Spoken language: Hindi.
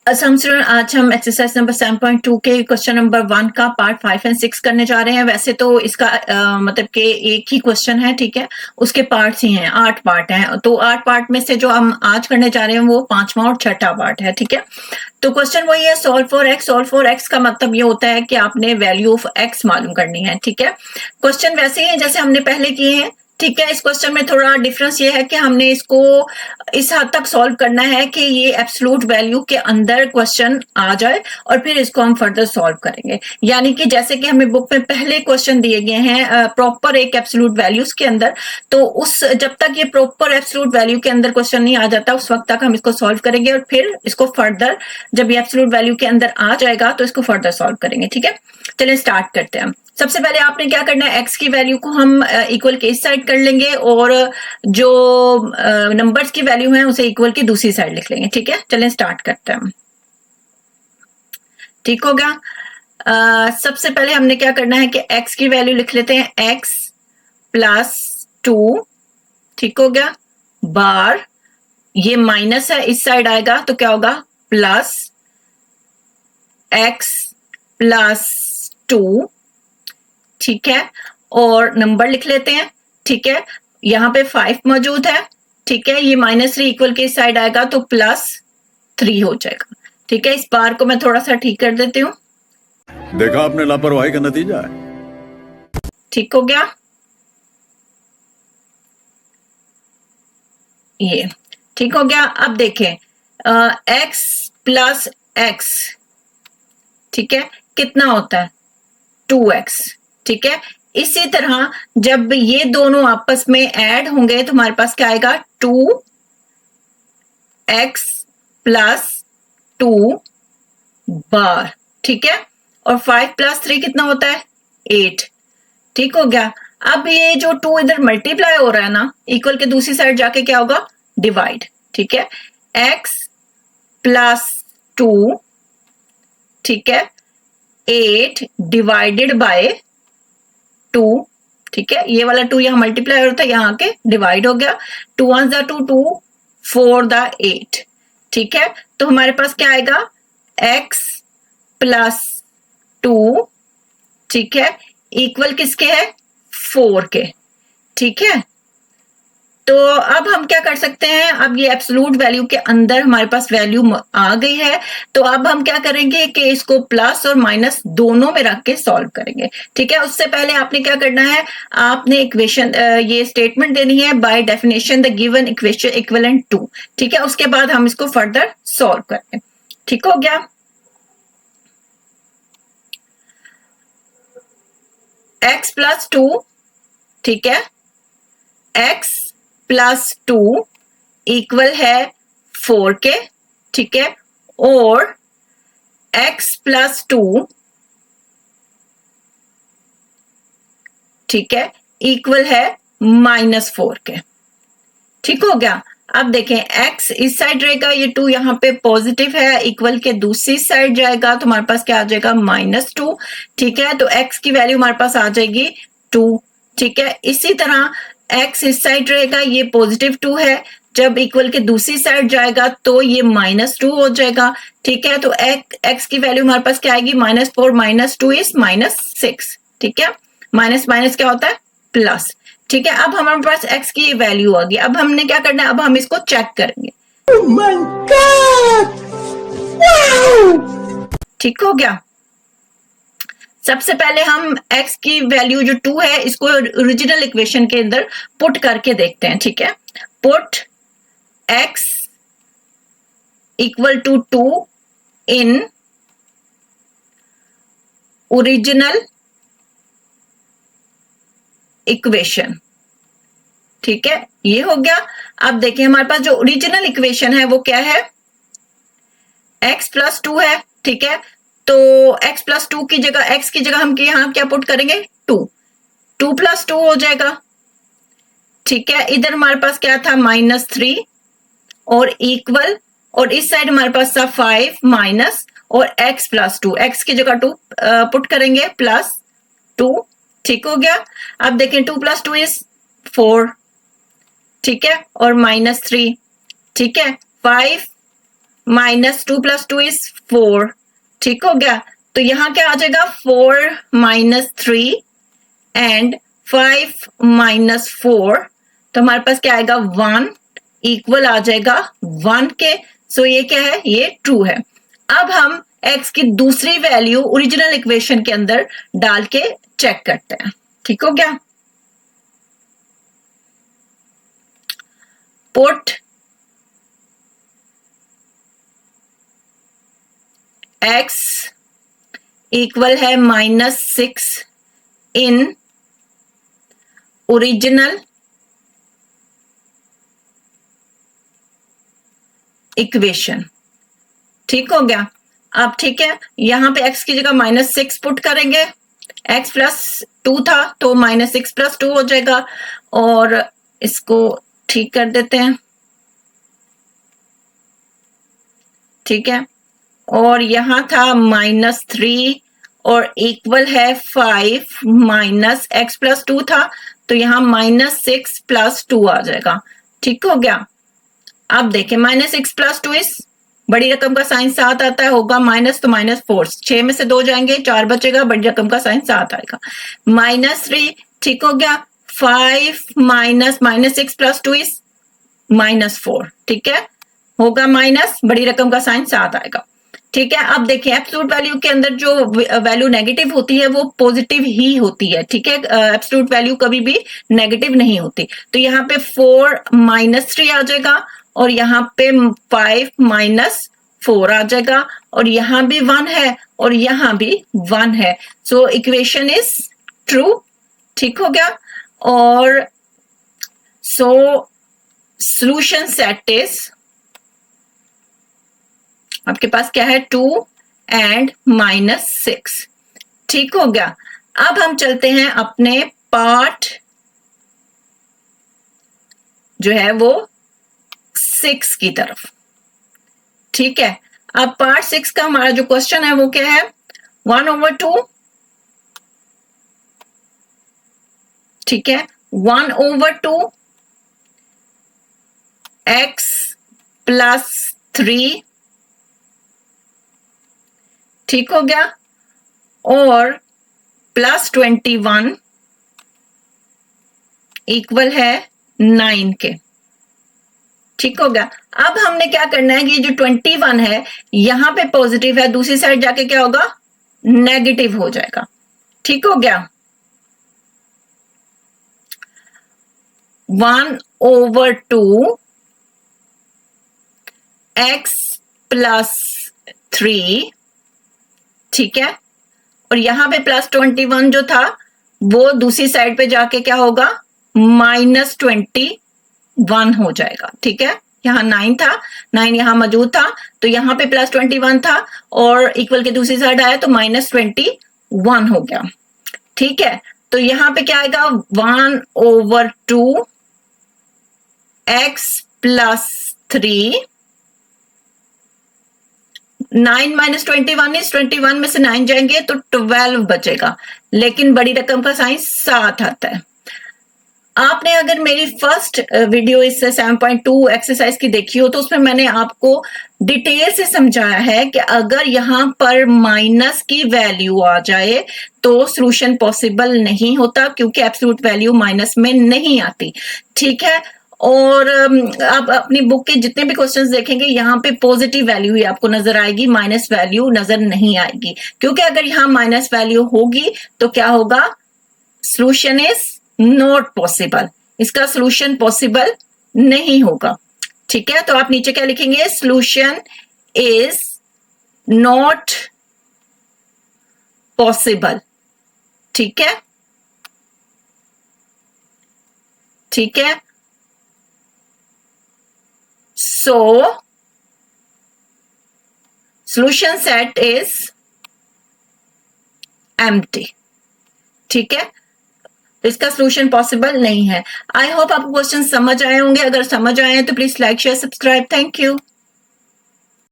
असम्पशन आज हम एक्सरसाइज नंबर 7.2 के क्वेश्चन नंबर 1 का पार्ट 5 एंड 6 करने जा रहे हैं। वैसे तो इसका मतलब कि एक ही क्वेश्चन है, ठीक है, उसके पार्ट्स ही हैं, 8 पार्ट हैं। तो 8 पार्ट में से जो हम आज करने जा रहे हैं वो 5वां और 6ठा पार्ट है, ठीक है। तो क्वेश्चन वही है, solve for x. Solve for x का मतलब ये होता है कि आपने वैल्यू ऑफ एक्स मालूम करनी है, ठीक है। क्वेश्चन वैसे ही है जैसे हमने पहले किए हैं, ठीक है। इस क्वेश्चन में थोड़ा डिफरेंस ये है कि हमने इसको इस हद तक सॉल्व करना है कि ये एब्सोल्यूट वैल्यू के अंदर क्वेश्चन आ जाए और फिर इसको हम फर्दर सॉल्व करेंगे। यानी कि जैसे कि हमें बुक में पहले क्वेश्चन दिए गए हैं प्रॉपर एक एब्सोल्यूट वैल्यूज के अंदर, तो उस जब तक ये प्रॉपर एब्सोल्यूट वैल्यू के अंदर क्वेश्चन नहीं आ जाता उस वक्त तक हम इसको सॉल्व करेंगे और फिर इसको फर्दर जब ये एब्सोल्यूट वैल्यू के अंदर आ जाएगा तो इसको फर्दर सॉल्व करेंगे, ठीक है। चलिए स्टार्ट करते हैं। सबसे पहले आपने क्या करना है, एक्स की वैल्यू को हम इक्वल के इस साइड कर लेंगे और जो नंबर्स की वैल्यू है उसे इक्वल की दूसरी साइड लिख लेंगे, ठीक है। चलें स्टार्ट करते हैं, ठीक हो गया। सबसे पहले हमने क्या करना है कि एक्स की वैल्यू लिख लेते हैं, एक्स प्लस 2, ठीक हो गया, बार ये माइनस है इस साइड आएगा तो क्या होगा, प्लस एक्स प्लस 2, ठीक है। और नंबर लिख लेते हैं, ठीक है। यहां पे 5 मौजूद है, ठीक है। ये -3 इक्वल के साइड आएगा तो +3 हो जाएगा, ठीक है। इस बार को मैं थोड़ा सा ठीक कर देती हूँ, देखा आपने लापरवाही का नतीजा है। ठीक हो गया ये, ठीक हो गया। अब देखें एक्स प्लस एक्स, ठीक है, कितना होता है 2x, ठीक है। इसी तरह जब ये दोनों आपस में ऐड होंगे तो हमारे पास क्या आएगा, 2x प्लस 2 बार, ठीक है। और 5 प्लस 3 कितना होता है 8, ठीक हो गया। अब ये जो 2 इधर मल्टीप्लाई हो रहा है ना, इक्वल के दूसरी साइड जाके क्या होगा, डिवाइड, ठीक है। x प्लस 2, ठीक है, 8 डिवाइडेड बाय 2, ठीक है। ये वाला 2 यहां मल्टीप्लाई होता है, यहां के डिवाइड हो गया, 2 1 जा 2 2 4 द 8, ठीक है। तो हमारे पास क्या आएगा, x प्लस 2, ठीक है, इक्वल किसके है 4 के, ठीक है। तो अब हम क्या कर सकते हैं, अब ये एब्सोल्यूट वैल्यू के अंदर हमारे पास वैल्यू आ गई है, तो अब हम क्या करेंगे कि इसको प्लस और माइनस दोनों में रख के सॉल्व करेंगे, ठीक है। उससे पहले आपने क्या करना है, आपने इक्वेशन ये स्टेटमेंट देनी है, by definition the given equation equivalent to, ठीक है। उसके बाद हम इसको फर्दर सॉल्व करेंगे, ठीक हो गया। x प्लस 2, ठीक है, x प्लस 2 इक्वल है 4 के, ठीक है। और x प्लस 2, ठीक है, इक्वल है -4 के, ठीक हो गया। अब देखें x इस साइड रहेगा, ये 2 यहाँ पे पॉजिटिव है, इक्वल के दूसरी साइड जाएगा तो हमारे पास क्या आ जाएगा, -2, ठीक है। तो x की वैल्यू हमारे पास आ जाएगी 2, ठीक है। इसी तरह x इस साइड रहेगा, ये पॉजिटिव 2 है, जब इक्वल के दूसरी साइड जाएगा तो ये -2 हो जाएगा, ठीक है। तो x की वैल्यू हमारे पास क्या आएगी, -4 -2 इज -6, ठीक है। माइनस माइनस क्या होता है, प्लस, ठीक है। अब हमारे पास x की वैल्यू आ गई, अब हमने क्या करना है, अब हम इसको चेक करेंगे। Oh my God! Wow! ठीक हो गया। सबसे पहले हम x की वैल्यू जो 2 है इसको ओरिजिनल इक्वेशन के अंदर पुट करके देखते हैं, ठीक है। Put x equal to 2 in original equation, ठीक है, ये हो गया। अब देखिए हमारे पास जो ओरिजिनल इक्वेशन है वो क्या है, x प्लस 2 है, ठीक है। तो x प्लस 2 की जगह, x की जगह हम यहाँ क्या पुट करेंगे, 2 प्लस 2 हो जाएगा, ठीक है। इधर हमारे पास क्या था, -3 और इक्वल, और इस साइड हमारे पास था 5 माइनस और x प्लस 2, x की जगह 2 पुट करेंगे प्लस 2, ठीक हो गया। अब देखें 2 प्लस 2 इज 4, ठीक है, और -3, ठीक है। 5 माइनस 2 प्लस 2 इज 4, ठीक हो गया। तो यहाँ क्या आ जाएगा 4 माइनस 3 एंड 5 माइनस 4, तो हमारे पास क्या आएगा 1 इक्वल आ जाएगा 1 के। सो ये क्या है, ये ट्रू है। अब हम x की दूसरी वैल्यू ओरिजिनल इक्वेशन के अंदर डाल के चेक करते हैं, ठीक हो गया। पुट x इक्वल है -6 इन ओरिजिनल इक्वेशन, ठीक हो गया। अब ठीक है, यहां पे x की जगह -6 पुट करेंगे, x प्लस 2 था तो -6 प्लस 2 हो जाएगा, और इसको ठीक कर देते हैं, ठीक है। और यहां था -3 और इक्वल है 5 माइनस x प्लस 2 था, तो यहां -6 प्लस 2 आ जाएगा, ठीक हो गया। अब देखें -6 प्लस 2 इस बड़ी रकम का साइन 7 आता है, होगा माइनस तो -4, 6 में से 2 जाएंगे 4 बचेगा, बड़ी रकम का साइन 7 आएगा। -3, ठीक हो गया। 5 माइनस -6 प्लस 2 इज -4, ठीक है, होगा माइनस, बड़ी रकम का साइन 7 आएगा, ठीक है। अब देखिए एब्सोल्यूट वैल्यू के अंदर जो वैल्यू नेगेटिव होती है वो पॉजिटिव ही होती है, ठीक है। एब्सोल्यूट वैल्यू कभी भी नेगेटिव नहीं होती। तो यहाँ पे 4 माइनस 3 आ जाएगा, और यहाँ पे 5 माइनस 4 आ जाएगा, और यहाँ भी 1 है और यहाँ भी 1 है। सो इक्वेशन इज ट्रू, ठीक हो गया। और सो सॉल्यूशन सेट इज, आपके पास क्या है 2 एंड -6, ठीक हो गया। अब हम चलते हैं अपने पार्ट जो है वो 6 की तरफ, ठीक है। अब पार्ट 6 का हमारा जो क्वेश्चन है वो क्या है, 1/2, ठीक है, 1/2 x प्लस 3, ठीक हो गया, और प्लस 21 इक्वल है 9 के, ठीक हो गया। अब हमने क्या करना है कि जो 21 है यहां पे पॉजिटिव है, दूसरी साइड जाके क्या होगा, नेगेटिव हो जाएगा, ठीक हो गया। 1/2 x प्लस 3, ठीक है, और यहां पे प्लस 21 जो था वो दूसरी साइड पे जाके क्या होगा, -21 हो जाएगा, ठीक है। यहाँ 9 था, 9 यहाँ मौजूद था, तो यहाँ पे प्लस 21 था और इक्वल के दूसरी साइड आया तो -21 हो गया, ठीक है। तो यहाँ पे क्या आएगा, 1/2 x प्लस 3, 9 माइनस 21 इज 21 में से 9 जाएंगे तो 12 बचेगा, लेकिन बड़ी रकम का साइन 7 आता है। आपने अगर मेरी फर्स्ट वीडियो इस 7.2 एक्सरसाइज की देखी हो तो उसमें मैंने आपको डिटेल से समझाया है कि अगर यहाँ पर माइनस की वैल्यू आ जाए तो सॉल्यूशन पॉसिबल नहीं होता, क्योंकि एब्सोल्यूट वैल्यू माइनस में नहीं आती, ठीक है। और आप अपनी बुक के जितने भी क्वेश्चंस देखेंगे यहाँ पे पॉजिटिव वैल्यू ही आपको नजर आएगी, माइनस वैल्यू नजर नहीं आएगी, क्योंकि अगर यहाँ माइनस वैल्यू होगी तो क्या होगा, सॉल्यूशन इज नॉट पॉसिबल, इसका सॉल्यूशन पॉसिबल नहीं होगा, ठीक है। तो आप नीचे क्या लिखेंगे, सॉल्यूशन इज नॉट पॉसिबल, ठीक है, ठीक है। So solution set is empty, ठीक है, तो इसका सॉल्यूशन पॉसिबल नहीं है। आई होप आपको क्वेश्चन समझ आए होंगे, अगर समझ आए हैं तो please like share subscribe, thank you.